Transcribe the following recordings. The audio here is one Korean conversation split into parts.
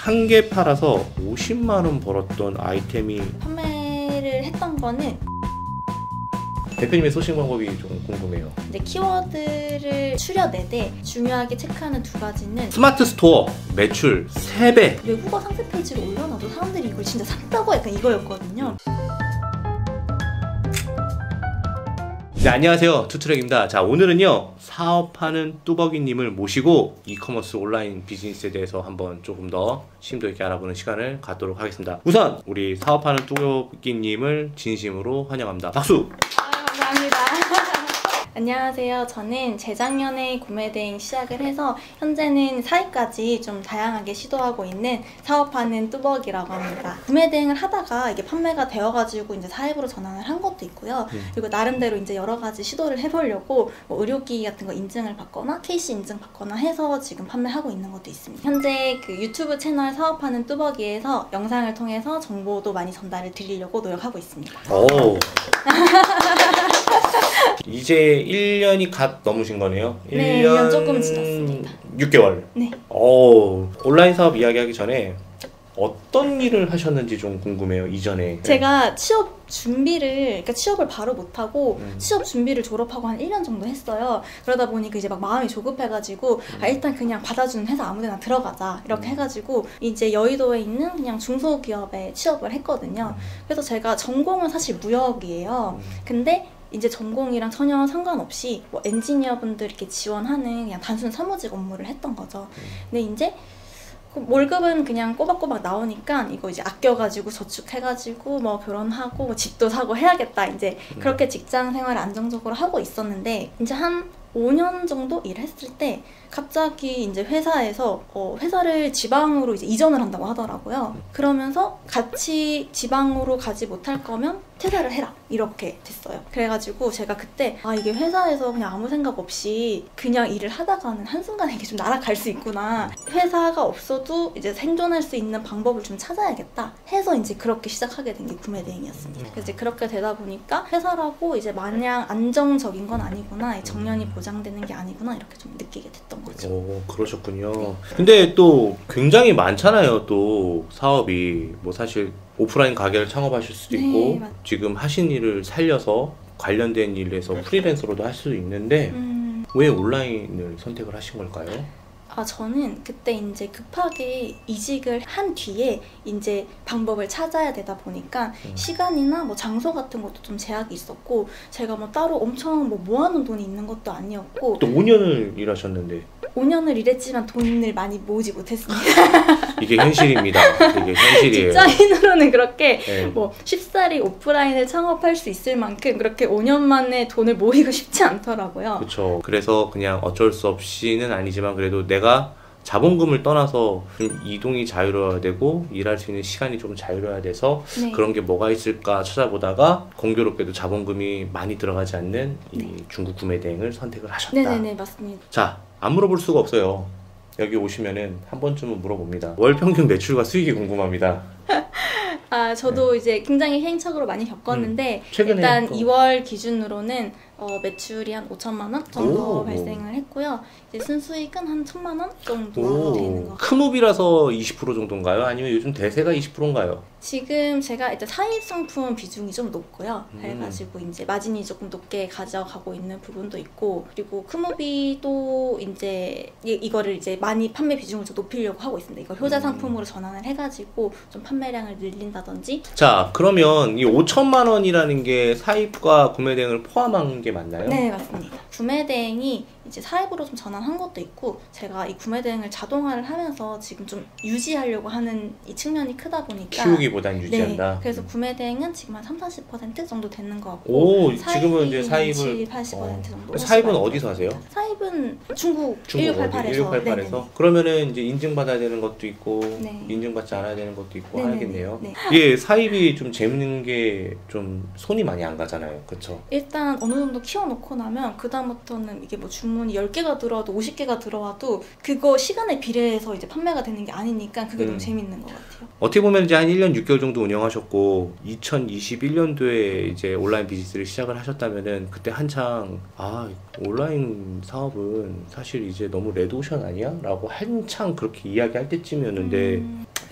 한 개 팔아서 50만 원 벌었던 아이템이 판매를 했던 거는 대표님의 소싱 방법이 좀 궁금해요. 이제 키워드를 추려내되 중요하게 체크하는 두 가지는 스마트 스토어 매출 3배. 외국어 상세 페이지를 올려놔도 사람들이 이걸 진짜 샀다고 약간 이거였거든요. 네, 안녕하세요. 투트랙입니다. 자, 오늘은요 사업하는 뚜벅이님을 모시고 이커머스 온라인 비즈니스에 대해서 한번 조금 더 심도 있게 알아보는 시간을 갖도록 하겠습니다. 우선 우리 사업하는 뚜벅이님을 진심으로 환영합니다. 박수! 감사합니다. 안녕하세요. 저는 재작년에 구매대행 시작을 해서 현재는 사입까지 좀 다양하게 시도하고 있는 사업하는 뚜벅이라고 합니다. 구매대행을 하다가 이게 판매가 되어가지고 이제 사입으로 전환을 한 것도 있고요. 그리고 나름대로 이제 여러 가지 시도를 해보려고 뭐 의료기기 같은 거 인증을 받거나 KC 인증 받거나 해서 지금 판매하고 있는 것도 있습니다. 현재 그 유튜브 채널 사업하는 뚜벅이에서 영상을 통해서 정보도 많이 전달을 드리려고 노력하고 있습니다. 오. 이제 1년이 갓 넘으신 거네요? 네, 1년 조금 지났습니다. 6개월? 네. 온라인 사업 이야기하기 전에 어떤 일을 하셨는지 좀 궁금해요, 이전에. 제가 취업 준비를, 그러니까 취업을 바로 못하고 취업 준비를 졸업하고 한 1년 정도 했어요. 그러다 보니까 이제 막 마음이 조급해가지고 일단 그냥 받아주는 회사 아무데나 들어가자 이렇게 해가지고 이제 여의도에 있는 그냥 중소기업에 취업을 했거든요. 그래서 제가 전공은 사실 무역이에요. 근데 이제 전공이랑 전혀 상관없이 뭐 엔지니어분들 이렇게 지원하는 그냥 단순 사무직 업무를 했던 거죠. 근데 이제 월급은 그냥 꼬박꼬박 나오니까 이거 이제 아껴가지고 저축해가지고 뭐 결혼하고 뭐 집도 사고 해야겠다 이제 그렇게 직장 생활을 안정적으로 하고 있었는데 이제 한 5년 정도 일했을 때 갑자기 이제 회사에서 회사를 지방으로 이제 이전을 한다고 하더라고요. 그러면서 같이 지방으로 가지 못할 거면 퇴사를 해라 이렇게 됐어요. 그래가지고 제가 그때 이게 회사에서 그냥 아무 생각 없이 그냥 일을 하다가는 한순간에 이게 좀 날아갈 수 있구나. 회사가 없어도 이제 생존할 수 있는 방법을 좀 찾아야겠다 해서 이제 그렇게 시작하게 된 게 구매대행이었습니다. 그래서 이제 그렇게 되다 보니까 회사라고 이제 마냥 안정적인 건 아니구나, 정년이 보장되는 게 아니구나 이렇게 좀 느끼게 됐던 거죠. 오, 그러셨군요. 네. 근데 또 굉장히 많잖아요, 또 사업이. 뭐 사실 오프라인 가게를 창업하실 수도 있고 지금 하신 일을 살려서 관련된 일에서 프리랜서로도 할 수도 있는데 왜 온라인을 선택을 하신 걸까요? 저는 그때 이제 급하게 이직을 한 뒤에 이제 방법을 찾아야 되다 보니까 시간이나 뭐 장소 같은 것도 좀 제약이 있었고 제가 뭐 따로 엄청 뭐 모아놓은 돈이 있는 것도 아니었고 또 5년을 일하셨는데 5년을 일했지만 돈을 많이 모으지 못했습니다. 이게 현실입니다. 이게 현실이에요. 직장인으로는 그렇게 뭐 쉽사리 오프라인을 창업할 수 있을 만큼 그렇게 5년 만에 돈을 모이고 싶지 않더라고요. 그렇죠. 그래서 그냥 어쩔 수 없이는 아니지만 그래도 내가 자본금을 떠나서 좀 이동이 자유로워야 되고 일할 수 있는 시간이 좀 자유로워야 돼서 그런 게 뭐가 있을까 찾아보다가 공교롭게도 자본금이 많이 들어가지 않는 이 중국 구매대행을 선택을 하셨다. 네네네, 맞습니다. 자, 안 물어볼 수가 없어요. 여기 오시면은 한 번쯤은 물어봅니다. 월 평균 매출과 수익이 궁금합니다. 저도 이제 굉장히 해행착오로 많이 겪었는데 일단 2월 기준으로는 매출이 한 5천만 원 정도 발생을 했고요. 이제 순수익은 한 1,000만 원 정도 되는 것 같아요. 큰업이라서 20% 정도인가요? 아니면 요즘 대세가 20%인가요? 지금 제가 일단 사입 상품 비중이 좀 높고요. 그래가지고 이제 마진이 조금 높게 가져가고 있는 부분도 있고 그리고 큰업이 또 이제 이거를 이제 많이 판매 비중을 좀 높이려고 하고 있습니다. 이걸 효자 상품으로 전환을 해가지고 좀 판매량을 늘린다든지. 자, 그러면 이 5천만 원이라는 게 사입과 구매대행을 포함한 게 맞나요? 네, 맞습니다. 구매대행이 이제 사입으로 좀 전환한 것도 있고 제가 이 구매대행을 자동화를 하면서 지금 좀 유지하려고 하는 이 측면이 크다 보니까 키우기보단 유지한다. 그래서 구매대행은 지금 한 30-40% 정도 되는 것 같고 지금은 이제 사입을 70-80% 정도. 사입은 어디서 하세요? 사입은 중국 1688에서. 1688에서. 그러면은 이제 인증받아야 되는 것도 있고 인증받지 않아야 되는 것도 있고 하겠네요. 이게 사입이 좀 재밌는 게 좀 손이 많이 안 가잖아요. 그렇죠? 일단 어느 정도 키워놓고 나면 그 다음부터는 이게 뭐 주문이 10개가 들어와도 50개가 들어와도 그거 시간에 비례해서 이제 판매가 되는 게 아니니까 그게 너무 재밌는 것 같아요. 어떻게 보면 이제 한 1년 6개월 정도 운영하셨고 2021년도에 이제 온라인 비즈니스를 시작을 하셨다면은 그때 한창 온라인 사업은 사실 이제 너무 레드오션 아니야? 라고 한창 그렇게 이야기할 때쯤이었는데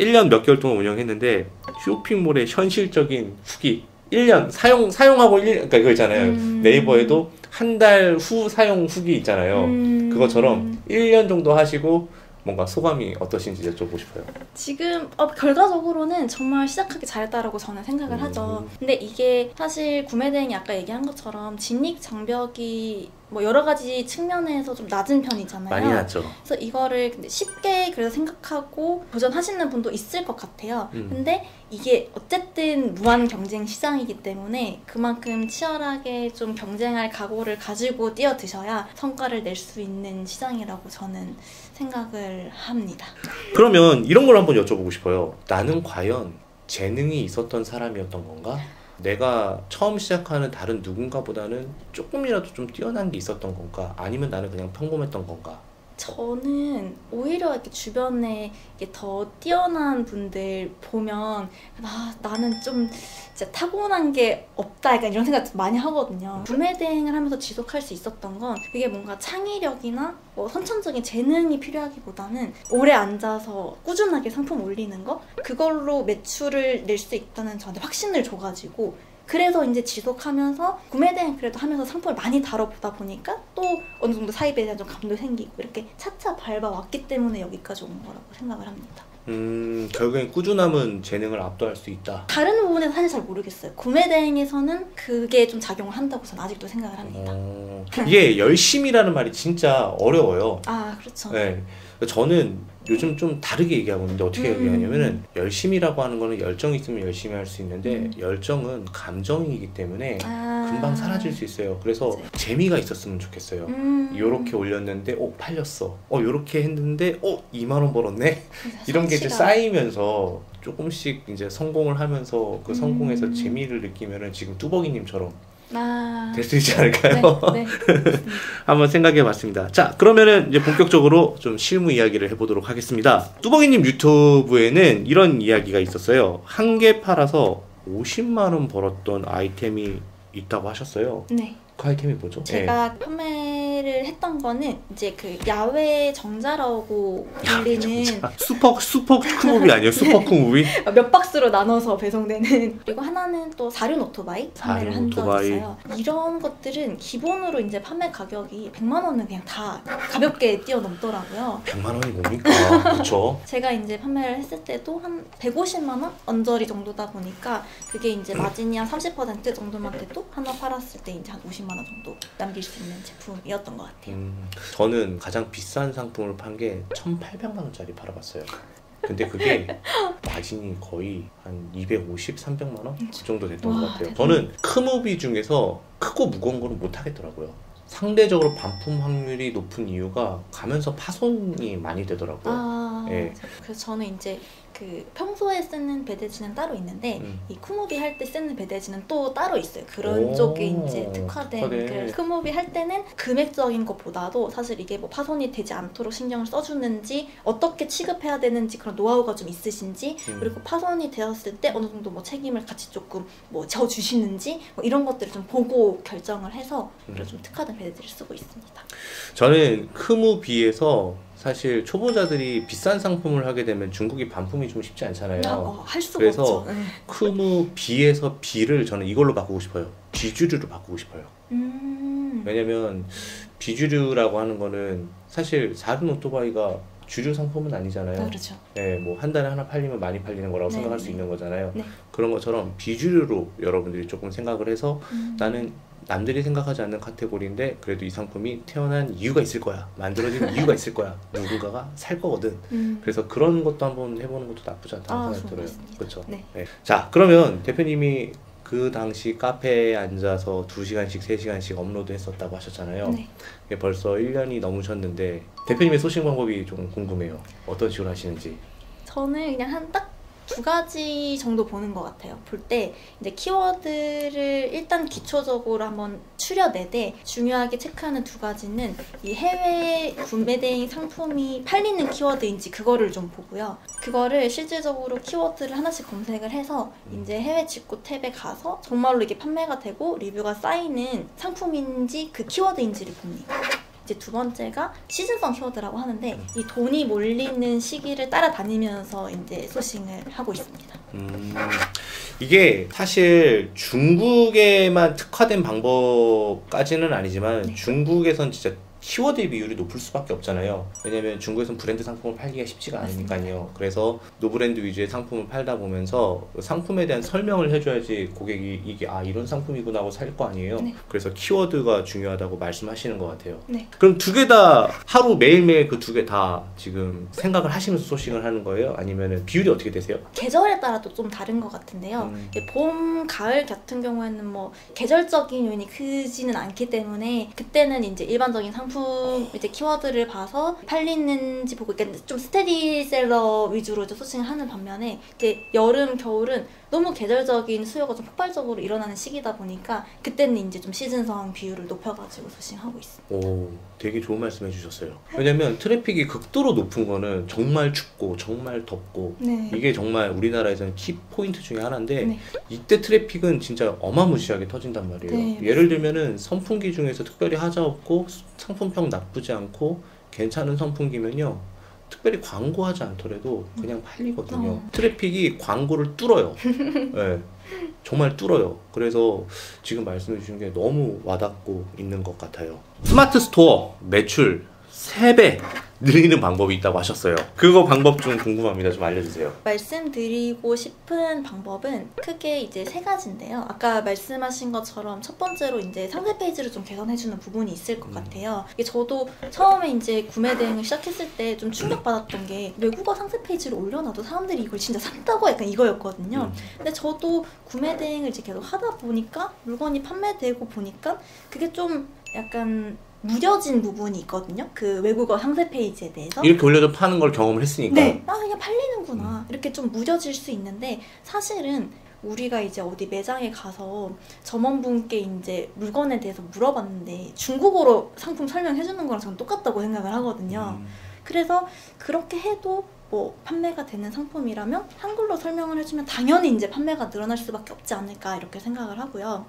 1년 몇 개월 동안 운영했는데 쇼핑몰의 현실적인 후기 1년 사용하고 1년 그러니까 이거 있잖아요. 네이버에도 한 달 후 사용 후기 있잖아요. 그것처럼 1년 정도 하시고 뭔가 소감이 어떠신지 여쭤보고 싶어요. 지금 결과적으로는 정말 시작하기 잘했다라고 저는 생각을 하죠. 근데 이게 사실 구매 대행이 아까 얘기한 것처럼 진입 장벽이 뭐 여러 가지 측면에서 좀 낮은 편이잖아요. 많이 낮죠. 그래서 이거를 근데 쉽게 그래서 생각하고 도전하시는 분도 있을 것 같아요. 근데 이게 어쨌든 무한 경쟁 시장이기 때문에 그만큼 치열하게 좀 경쟁할 각오를 가지고 뛰어드셔야 성과를 낼 수 있는 시장이라고 저는 생각을 합니다. 그러면 이런 걸 한번 여쭤보고 싶어요. 나는 과연 재능이 있었던 사람이었던 건가? 내가 처음 시작하는 다른 누군가보다는 조금이라도 좀 뛰어난 게 있었던 건가? 아니면 나는 그냥 평범했던 건가? 저는 오히려 이렇게 주변에 이렇게 더 뛰어난 분들 보면 나는 좀 진짜 타고난 게 없다 약간 이런 생각 많이 하거든요. 구매 대행을 하면서 지속할 수 있었던 건 그게 뭔가 창의력이나 뭐 선천적인 재능이 필요하기보다는 오래 앉아서 꾸준하게 상품 올리는 거 그걸로 매출을 낼 수 있다는 저한테 확신을 줘가지고 그래서 이제 지속하면서 구매 대행 그래도 하면서 상품을 많이 다뤄보다 보니까 또 어느 정도 사입에 대한 좀 감도 생기고 이렇게 차차 밟아왔기 때문에 여기까지 온 거라고 생각을 합니다. 결국엔 꾸준함은 재능을 압도할 수 있다. 다른 부분에서 사실 잘 모르겠어요. 구매 대행에서는 그게 좀 작용을 한다고 저는 아직도 생각을 합니다. 이게 열심이라는 말이 진짜 어려워요. 아, 그렇죠. 네. 저는 요즘 좀 다르게 얘기하고 있는데 어떻게 얘기하냐면은 열심이라고 하는 거는 열정이 있으면 열심히 할 수 있는데 열정은 감정이기 때문에 금방 사라질 수 있어요. 그래서 맞아요. 재미가 있었으면 좋겠어요. 요렇게 올렸는데 팔렸어. 요렇게 했는데 2만 원 벌었네. 이런 게 이제 쌓이면서 조금씩 이제 성공을 하면서 그 성공에서 재미를 느끼면은 지금 뚜벅이님처럼 될 수 있지 않을까요? 네, 한번 생각해 봤습니다. 자, 그러면은 이제 본격적으로 좀 실무 이야기를 해보도록 하겠습니다. 뚜벅이님 유튜브에는 이런 이야기가 있었어요. 한 개 팔아서 50만 원 벌었던 아이템이 있다고 하셨어요. 네. 그 아이템이 뭐죠? 제가 판매를 했던 거는 이제 그 야외 정자라고 불리는 슈퍼 쿵우비 아니에요? 슈퍼 쿵우비? 몇 박스로 나눠서 배송되는 그리고 하나는 또 사륜 오토바이 판매를 한 적이 있어요. 이런 것들은 기본으로 이제 판매 가격이 100만 원은 그냥 다 가볍게 뛰어넘더라고요. 100만 원이 뭡니까? 그렇죠. 제가 이제 판매를 했을 때도 한 150만 원 언저리 정도다 보니까 그게 이제 마진이 한 30% 정도만 돼도 하나 팔았을 때 이제 한 50만 원 정도 남길 수 있는 제품이었던 것 같아요. 저는 가장 비싼 상품을 판 게 1,800만 원짜리 팔아봤어요. 근데 그게 마진이 거의 한 250, 300만 원? 그 정도 됐던 것 같아요. 대단히. 저는 크무비 중에서 크고 무거운 거는 못 하겠더라고요. 상대적으로 반품 확률이 높은 이유가 가면서 파손이 많이 되더라고요. 네. 그래서 저는 이제 그 평소에 쓰는 배대지는 따로 있는데 이 쿠모비 할 때 쓰는 배대지는 또 따로 있어요. 그런 쪽에 이제 특화된. 그래서 쿠모비 할 때는 금액적인 것보다도 사실 이게 뭐 파손이 되지 않도록 신경을 써주는지 어떻게 취급해야 되는지 그런 노하우가 좀 있으신지 그리고 파손이 되었을 때 어느 정도 뭐 책임을 같이 조금 뭐 져주시는지 뭐 이런 것들을 좀 보고 결정을 해서 좀 특화된 배대지를 쓰고 있습니다. 저는 크무비에서 사실 초보자들이 비싼 상품을 하게 되면 중국이 반품이 좀 쉽지 않잖아요. 할 수가 그래서 없죠. 크무비에서 B를 저는 이걸로 바꾸고 싶어요. 비주류로 바꾸고 싶어요. 왜냐면 비주류라고 하는 거는 사실 사륜 오토바이가 주류 상품은 아니잖아요. 그렇죠. 네, 뭐 한 달에 하나 팔리면 많이 팔리는 거라고 생각할 수 있는 거잖아요. 네. 그런 것처럼 비주류로 여러분들이 조금 생각을 해서 나는 남들이 생각하지 않는 카테고리인데 그래도 이 상품이 태어난 이유가 있을 거야. 만들어진 이유가 있을 거야. 누군가가 살 거거든. 그래서 그런 것도 한번 해보는 것도 나쁘지 않다는 생각이 들어요. 그렇죠. 네. 네. 자, 그러면 대표님이 그 당시 카페에 앉아서 2시간씩 3시간씩 업로드 했었다고 하셨잖아요. 네. 벌써 1년이 넘으셨는데 대표님의 소싱 방법이 좀 궁금해요. 어떤 식으로 하시는지. 저는 그냥 한 딱 2가지 정도 보는 것 같아요. 볼 때 이제 키워드를 일단 기초적으로 한번 추려내되 중요하게 체크하는 2가지는 이 해외 구매 대행 상품이 팔리는 키워드인지 그거를 좀 보고요. 그거를 실질적으로 키워드를 하나씩 검색을 해서 이제 해외 직구 탭에 가서 정말로 이게 판매가 되고 리뷰가 쌓이는 상품인지 그 키워드인지를 봅니다. 이제 두 번째가 시즌성 키워드라고 하는데 이 돈이 몰리는 시기를 따라다니면서 이제 소싱을 하고 있습니다. 이게 사실 중국에만 특화된 방법까지는 아니지만 네. 중국에선 진짜 키워드의 비율이 높을 수밖에 없잖아요. 왜냐면 중국에서는 브랜드 상품을 팔기가 쉽지가 않으니까요. 그래서 노브랜드 위주의 상품을 팔다 보면서 상품에 대한 설명을 해줘야지 고객이 이게 이런 상품이구나 하고 살 거 아니에요. 네. 그래서 키워드가 중요하다고 말씀하시는 것 같아요. 네. 그럼 두 개 다 하루 매일매일 그 두 개 다 지금 생각을 하시면서 소싱을 하는 거예요? 아니면 비율이 어떻게 되세요? 계절에 따라 또 좀 다른 것 같은데요. 봄, 가을 같은 경우에는 뭐 계절적인 요인이 크지는 않기 때문에 그때는 이제 일반적인 상품 이제 키워드를 봐서 팔리는지 보고, 그러니까 좀 스테디셀러 위주로 이제 소싱을 하는 반면에 이제 여름, 겨울은 너무 계절적인 수요가 좀 폭발적으로 일어나는 시기다 보니까 그때는 이제 좀 시즌성 비율을 높여가지고 소싱하고 있습니다. 오, 되게 좋은 말씀 해주셨어요. 왜냐면 트래픽이 극도로 높은 거는 정말 춥고 정말 덥고 네. 이게 정말 우리나라에서는 키 포인트 중에 하나인데 네. 이때 트래픽은 진짜 어마무시하게 터진단 말이에요. 네, 예를 들면은 선풍기 중에서 특별히 하자 없고 상품평 나쁘지 않고 괜찮은 선풍기면요. 특별히 광고하지 않더라도 그냥 팔리거든요. 트래픽이 광고를 뚫어요. 네, 정말 뚫어요. 그래서 지금 말씀해 주신 게 너무 와닿고 있는 것 같아요. 스마트 스토어 매출 3배 늘리는 방법이 있다고 하셨어요. 그거 방법 좀 궁금합니다. 좀 알려주세요. 말씀드리고 싶은 방법은 크게 이제 3가지인데요. 아까 말씀하신 것처럼 첫 번째로 이제 상세 페이지를 좀 개선해주는 부분이 있을 것 같아요. 이게 저도 처음에 이제 구매 대행을 시작했을 때 좀 충격받았던 게 외국어 상세 페이지를 올려놔도 사람들이 이걸 진짜 산다고 약간 이거였거든요. 근데 저도 구매 대행을 이제 계속 하다 보니까 물건이 판매되고 보니까 그게 좀 약간 무뎌진 부분이 있거든요. 그 외국어 상세 페이지에 대해서 이렇게 올려도 파는 걸 경험을 했으니까 네, 그냥 팔리는구나 이렇게 좀 무뎌질 수 있는데 사실은 우리가 이제 어디 매장에 가서 점원분께 이제 물건에 대해서 물어봤는데 중국어로 상품 설명해주는 거랑 저는 똑같다고 생각을 하거든요. 그래서 그렇게 해도 뭐 판매가 되는 상품이라면 한글로 설명을 해주면 당연히 이제 판매가 늘어날 수밖에 없지 않을까 이렇게 생각을 하고요.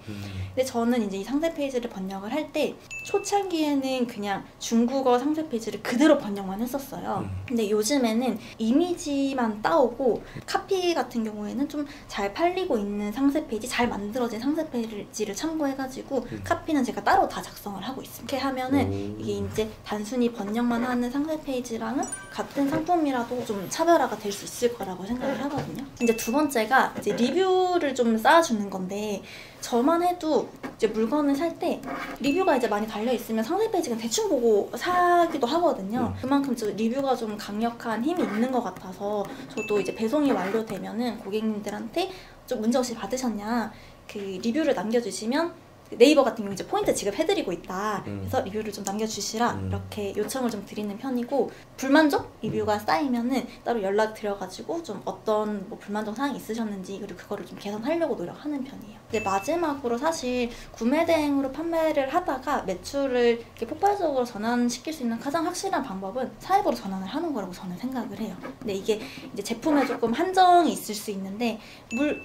근데 저는 이제 이 상세 페이지를 번역을 할 때 초창기에는 그냥 중국어 상세 페이지를 그대로 번역만 했었어요. 근데 요즘에는 이미지만 따오고 카피 같은 경우에는 좀 잘 팔리고 있는 상세 페이지, 잘 만들어진 상세 페이지를 참고해가지고 카피는 제가 따로 다 작성을 하고 있습니다. 이렇게 하면은 이게 이제 단순히 번역만 하는 상세 페이지랑은 같은 상품이라도 좀 차별화가 될 수 있을 거라고 생각을 하거든요. 이제 두 번째가 이제 리뷰를 좀 쌓아주는 건데 저만 해도 이제 물건을 살 때 리뷰가 이제 많이 달려 있으면 상세 페이지는 대충 보고 사기도 하거든요. 그만큼 좀 리뷰가 좀 강력한 힘이 있는 것 같아서 저도 이제 배송이 완료되면은 고객님들한테 좀 문제 없이 받으셨냐 그 리뷰를 남겨주시면 네이버 같은 경우 이제 포인트 지급해드리고 있다. 그래서 리뷰를 좀 남겨주시라 이렇게 요청을 좀 드리는 편이고 불만족 리뷰가 쌓이면은 따로 연락 드려가지고 좀 어떤 뭐 불만족 사항이 있으셨는지 그리고 그거를 좀 개선하려고 노력하는 편이에요. 이제 마지막으로 사실 구매 대행으로 판매를 하다가 매출을 이렇게 폭발적으로 전환시킬 수 있는 가장 확실한 방법은 사입으로 전환을 하는 거라고 저는 생각을 해요. 근데 이게 이제 제품에 조금 한정이 있을 수 있는데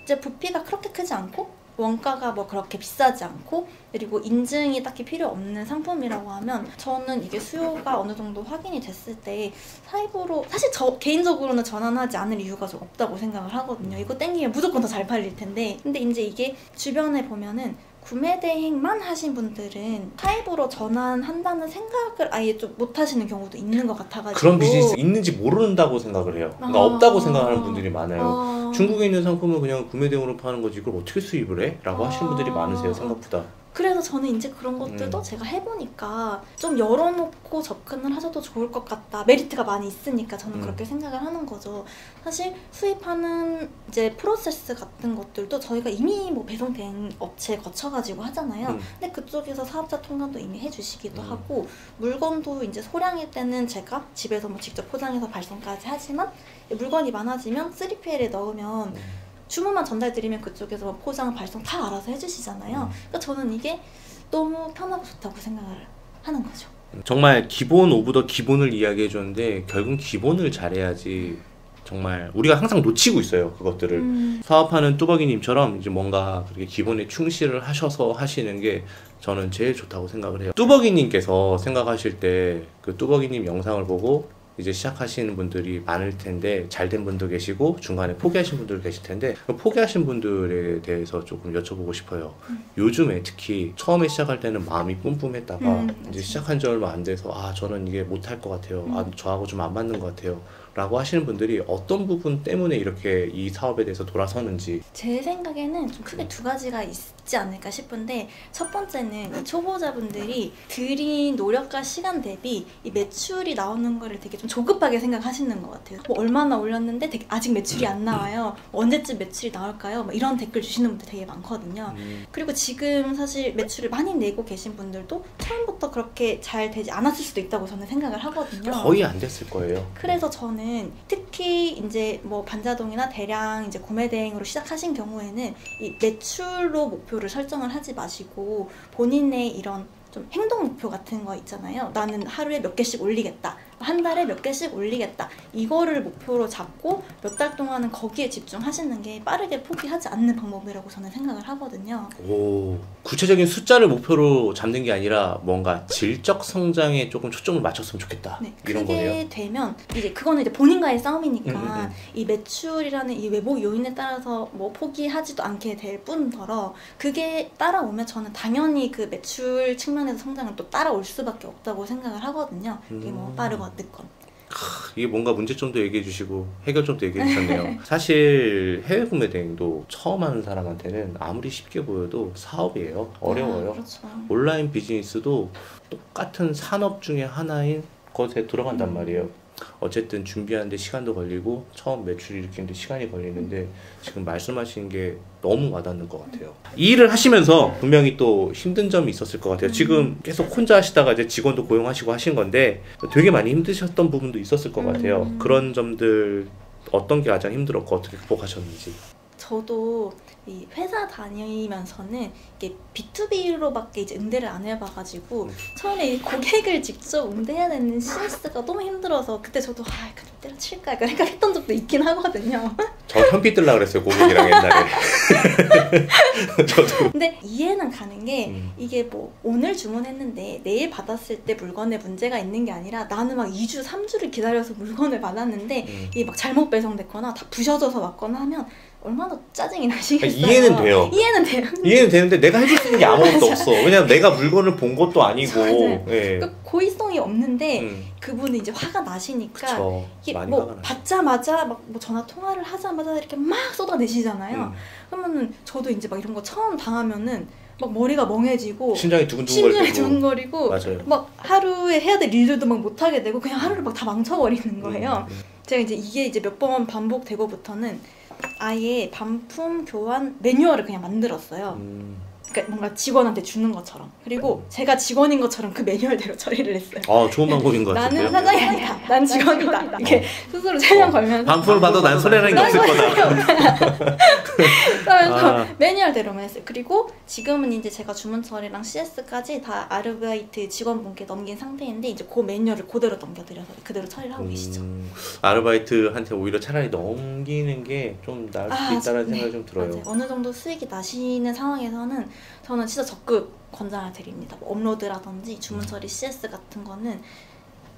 이제 부피가 그렇게 크지 않고 원가가 뭐 그렇게 비싸지 않고 그리고 인증이 딱히 필요 없는 상품이라고 하면 저는 이게 수요가 어느 정도 확인이 됐을 때 사입으로 사실 저 개인적으로는 전환하지 않을 이유가 좀 없다고 생각을 하거든요. 이거 땡기면 무조건 더 잘 팔릴 텐데 근데 이제 이게 주변에 보면은 구매 대행만 하신 분들은 사입으로 전환한다는 생각을 아예 좀 못 하시는 경우도 있는 것 같아가지고 그런 비즈니스 있는지 모른다고 생각을 해요. 그러니까 없다고 생각하는 분들이 많아요. 중국에 있는 상품은 그냥 구매 대행으로 파는 거지 이걸 어떻게 수입을 해? 라고 하시는 분들이 많으세요. 생각보다. 그래서 저는 이제 그런 것들도 제가 해보니까 좀 열어놓고 접근을 하셔도 좋을 것 같다. 메리트가 많이 있으니까 저는 그렇게 생각을 하는 거죠. 사실 수입하는 이제 프로세스 같은 것들도 저희가 이미 뭐 배송 대행 업체 거쳐가지고 하잖아요. 근데 그쪽에서 사업자 통관도 이미 해주시기도 하고 물건도 이제 소량일 때는 제가 집에서 뭐 직접 포장해서 발송까지 하지만 물건이 많아지면 3PL에 넣으면 주문만 전달드리면 그쪽에서 포장, 발송 다 알아서 해주시잖아요. 그러니까 저는 이게 너무 편하고 좋다고 생각을 하는 거죠. 정말 기본 오브 더 기본을 이야기해 줬는데 결국은 기본을 잘해야지 정말 우리가 항상 놓치고 있어요. 그것들을 사업하는 뚜벅이님처럼 이제 뭔가 그렇게 기본에 충실을 하셔서 하시는 게 저는 제일 좋다고 생각을 해요. 뚜벅이님께서 생각하실 때 그 뚜벅이님 영상을 보고 이제 시작하시는 분들이 많을 텐데 잘 된 분도 계시고 중간에 포기하신 분들 계실 텐데 포기하신 분들에 대해서 조금 여쭤보고 싶어요. 요즘에 특히 처음에 시작할 때는 마음이 뿜뿜했다가 이제 시작한 지 얼마 안 돼서 아 저는 이게 못할 것 같아요. 아 저하고 좀 안 맞는 것 같아요. 라고 하시는 분들이 어떤 부분 때문에 이렇게 이 사업에 대해서 돌아서는지. 제 생각에는 좀 크게 두 가지가 있지 않을까 싶은데, 첫 번째는 초보자분들이 들인 노력과 시간 대비 이 매출이 나오는 거를 되게 좀 조급하게 생각하시는 것 같아요. 뭐 얼마나 올렸는데 아직 매출이 안 나와요. 언제쯤 매출이 나올까요? 뭐 이런 댓글 주시는 분들 되게 많거든요. 그리고 지금 사실 매출을 많이 내고 계신 분들도 처음부터 그렇게 잘 되지 않았을 수도 있다고 저는 생각을 하거든요. 거의 안 됐을 거예요. 그래서 저는 특히 이제 뭐 반자동이나 대량 이제 구매 대행으로 시작하신 경우에는 이 매출로 목표를 설정을 하지 마시고 본인의 이런 좀 행동 목표 같은 거 있잖아요. 나는 하루에 몇 개씩 올리겠다. 한 달에 몇 개씩 올리겠다. 이거를 목표로 잡고 몇 달 동안은 거기에 집중하시는 게 빠르게 포기하지 않는 방법이라고 저는 생각을 하거든요. 오, 구체적인 숫자를 목표로 잡는 게 아니라 뭔가 질적 성장에 조금 초점을 맞췄으면 좋겠다. 네, 이런 그게 거네요. 되면 이제 그거는 이제 본인과의 싸움이니까 이 매출이라는 이 외부 요인에 따라서 뭐 포기하지도 않게 될 뿐더러 그게 따라오면 저는 당연히 그 매출 측면에서 성장은 또 따라올 수밖에 없다고 생각을 하거든요. 이게 뭐 빠르건 늦건. 이게 뭔가 문제점도 얘기해 주시고 해결점도 얘기해 주셨네요. 사실 해외 구매 대행도 처음 하는 사람한테는 아무리 쉽게 보여도 사업이에요. 어려워요. 그렇죠. 온라인 비즈니스도 똑같은 산업 중에 하나인 것에 들어간단 말이에요. 어쨌든 준비하는데 시간도 걸리고 처음 매출 일으키는데 시간이 걸리는데 지금 말씀하신 게 너무 와닿는 것 같아요. 이 일을 하시면서 분명히 또 힘든 점이 있었을 것 같아요. 지금 계속 혼자 하시다가 이제 직원도 고용하시고 하신 건데 되게 많이 힘드셨던 부분도 있었을 것 같아요. 그런 점들 어떤 게 가장 힘들었고 어떻게 극복하셨는지. 저도 이 회사 다니면서는 이게 B2B로밖에 이제 응대를 안 해봐가지고 처음에 이 고객을 직접 응대해야 되는 CS가 너무 힘들어서 그때 저도 그냥 때려칠까 약간 생각했던 적도 있긴 하거든요. 저 현피 뜨려고 그랬어요, 고객이랑 옛날에. 저도. 근데 이해는 가는 게 이게 뭐 오늘 주문했는데 내일 받았을 때 물건에 문제가 있는 게 아니라 나는 막 2주, 3주를 기다려서 물건을 받았는데 이게 막 잘못 배송됐거나 다 부셔져서 왔거나 하면 얼마나 짜증이 나시겠어요. 이해는 돼요. 이해는 돼요. 이해는 되는데 내가 해줄 수 있는 게 아무것도 없어. 왜냐면 내가 물건을 본 것도 아니고. 네. 예. 그러니까 고의성이 없는데 그분은 이제 화가 나시니까 그쵸. 이게 많이 뭐 화가 나죠. 받자마자 막 뭐 전화 통화를 하자마자 이렇게 막 쏟아내시잖아요. 그러면은 저도 이제 막 이런 거 처음 당하면은 막 머리가 멍해지고 심장이 두근두근거리고. 두근거리고 맞아요. 막 하루에 해야 될 일들도 막 못하게 되고 그냥 하루를 막 다 망쳐버리는 거예요. 제가 이제 이게 이제 몇 번 반복되고부터는 아예 반품 교환 매뉴얼을 그냥 만들었어요. 그러니까 뭔가 직원한테 주는 것처럼. 그리고 제가 직원인 것처럼 그 매뉴얼대로 처리를 했어요. 아, 좋은 방법인 것 같은데요. 나는 사장이 아니다. 난 직원이다. 이렇게 스스로 체면 걸면서 반품을 받아도 난 손해라는 게 없을 거다. 그래서 매뉴얼대로만 했어요. 그리고 지금은 이제 제가 주문 처리랑 CS까지 다 아르바이트 직원분께 넘긴 상태인데 이제 그 매뉴얼을 그대로 넘겨드려서 그대로 처리를 하고 계시죠. 아르바이트한테 오히려 차라리 넘기는 게 좀 나을 수도 있다는 생각이 좀 들어요. 맞아요. 어느 정도 수익이 나시는 상황에서는 저는 진짜 적극 권장을 드립니다. 뭐 업로드라든지 주문 처리 CS 같은 거는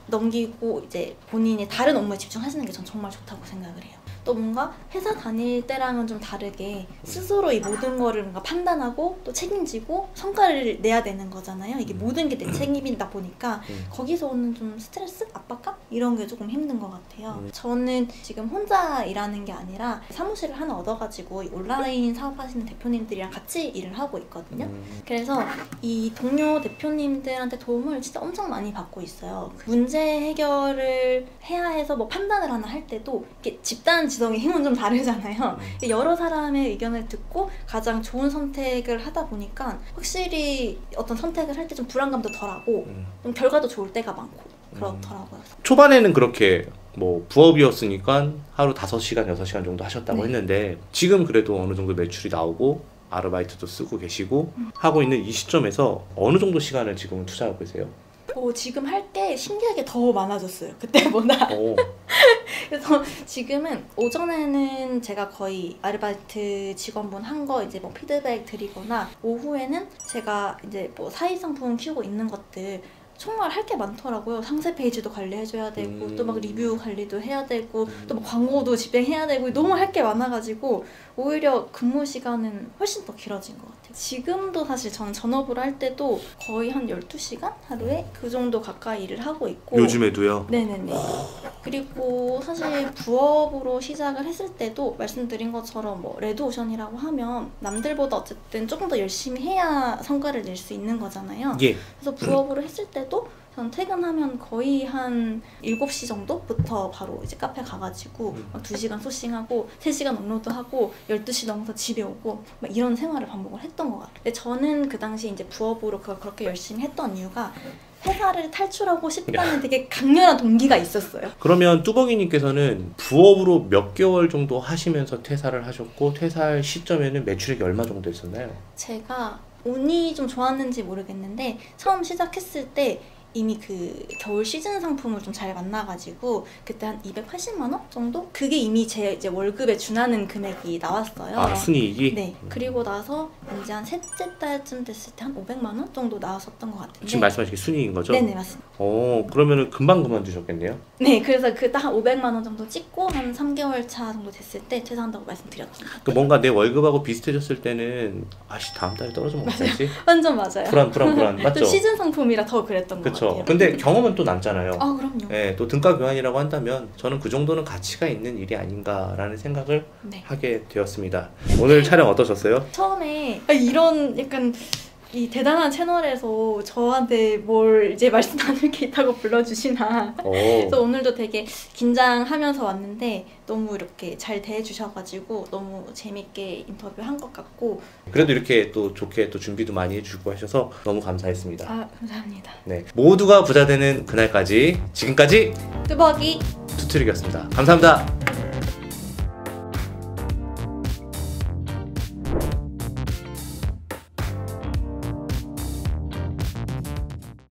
넘기고 이제 본인이 다른 업무에 집중하시는 게 전 정말 좋다고 생각을 해요. 또 뭔가 회사 다닐 때랑은 좀 다르게 스스로 이 모든 거를 뭔가 판단하고 또 책임지고 성과를 내야 되는 거잖아요. 이게 모든 게 내 책임이다 보니까 거기서 오는 좀 스트레스, 압박감 이런 게 조금 힘든 것 같아요. 저는 지금 혼자 일하는 게 아니라 사무실을 하나 얻어가지고 온라인 사업하시는 대표님들이랑 같이 일을 하고 있거든요. 그래서 이 동료 대표님들한테 도움을 진짜 엄청 많이 받고 있어요. 문제 해결을 해야 해서 뭐 판단을 하나 할 때도 이렇게 집단 지성의 힘은 좀 다르잖아요. 여러 사람의 의견을 듣고 가장 좋은 선택을 하다 보니까 확실히 어떤 선택을 할 때 좀 불안감도 덜하고 좀 결과도 좋을 때가 많고 그렇더라고요. 초반에는 그렇게 뭐 부업이었으니까 하루 5시간, 6시간 정도 하셨다고 했는데 지금 그래도 어느 정도 매출이 나오고 아르바이트도 쓰고 계시고 하고 있는 이 시점에서 어느 정도 시간을 지금은 투자하고 계세요? 지금 할 게 신기하게 더 많아졌어요. 그때보다. 그래서 지금은 오전에는 제가 거의 아르바이트 직원분 한 거 이제 뭐 피드백 드리거나, 오후에는 제가 이제 뭐 사입상품 키우고 있는 것들 정말 할 게 많더라고요. 상세 페이지도 관리해줘야 되고, 또 막 리뷰 관리도 해야 되고, 또 막 광고도 집행해야 되고, 너무 할 게 많아가지고 오히려 근무 시간은 훨씬 더 길어진 것 같아요. 지금도 사실 저는 전업으로 할 때도 거의 한 12시간 하루에 그 정도 가까이 일을 하고 있고. 요즘에도요? 네네네. 그리고 사실 부업으로 시작을 했을 때도 말씀드린 것처럼 뭐 레드오션이라고 하면 남들보다 어쨌든 조금 더 열심히 해야 성과를 낼 수 있는 거잖아요. 예. 그래서 부업으로 했을 때도 전 퇴근하면 거의 한 7시 정도부터 바로 이제 카페 가가지고 막 2시간 소싱하고 3시간 업로드하고 12시 넘어서 집에 오고 막 이런 생활을 반복을 했던 것 같아요. 근데 저는 그 당시 이제 부업으로 그걸 그렇게 열심히 했던 이유가 회사를 탈출하고 싶다는 되게 강렬한 동기가 있었어요. 그러면 뚜벅이님께서는 부업으로 몇 개월 정도 하시면서 퇴사를 하셨고, 퇴사할 시점에는 매출액이 얼마 정도 됐었나요? 제가 운이 좀 좋았는지 모르겠는데 처음 시작했을 때 이미 그 겨울 시즌 상품을 좀 잘 만나가지고 그때 한 280만 원 정도? 그게 이미 제 이제 월급에 준하는 금액이 나왔어요. 아, 순이익이? 네. 그리고 나서 이제 한 셋째 달쯤 됐을 때 한 500만 원 정도 나왔었던 것 같은데. 지금 말씀하신 게 순이익인 거죠? 네네, 맞습니다. 그러면은 금방 그만두셨겠네요? 네, 그래서 그 딱 한 500만 원 정도 찍고 한 3개월 차 정도 됐을 때 퇴사한다고 말씀드렸던 것 같아요. 뭔가 내 월급하고 비슷해졌을 때는 아씨 다음 달에 떨어지면 어떡하지? 완전 맞아요. 불안 맞죠? 또 시즌 상품이라 더 그랬던 것 같아요. 근데 경험은 또 남잖아요. 아, 그럼요. 네, 또 등가 교환이라고 한다면 저는 그 정도는 가치가 있는 일이 아닌가라는 생각을 하게 되었습니다. 오늘 촬영 어떠셨어요? 처음에 이런 약간 이 대단한 채널에서 저한테 뭘 이제 말씀 나눌 게 있다고 불러주시나. 그래서 오늘도 되게 긴장하면서 왔는데 너무 이렇게 잘 대해주셔가지고 너무 재밌게 인터뷰한 것 같고. 그래도 이렇게 또 좋게 또 준비도 많이 해주고 하셔서 너무 감사했습니다. 아, 감사합니다. 네, 모두가 부자 되는 그날까지, 지금까지 뚜벅이 투트릭이었습니다. 감사합니다.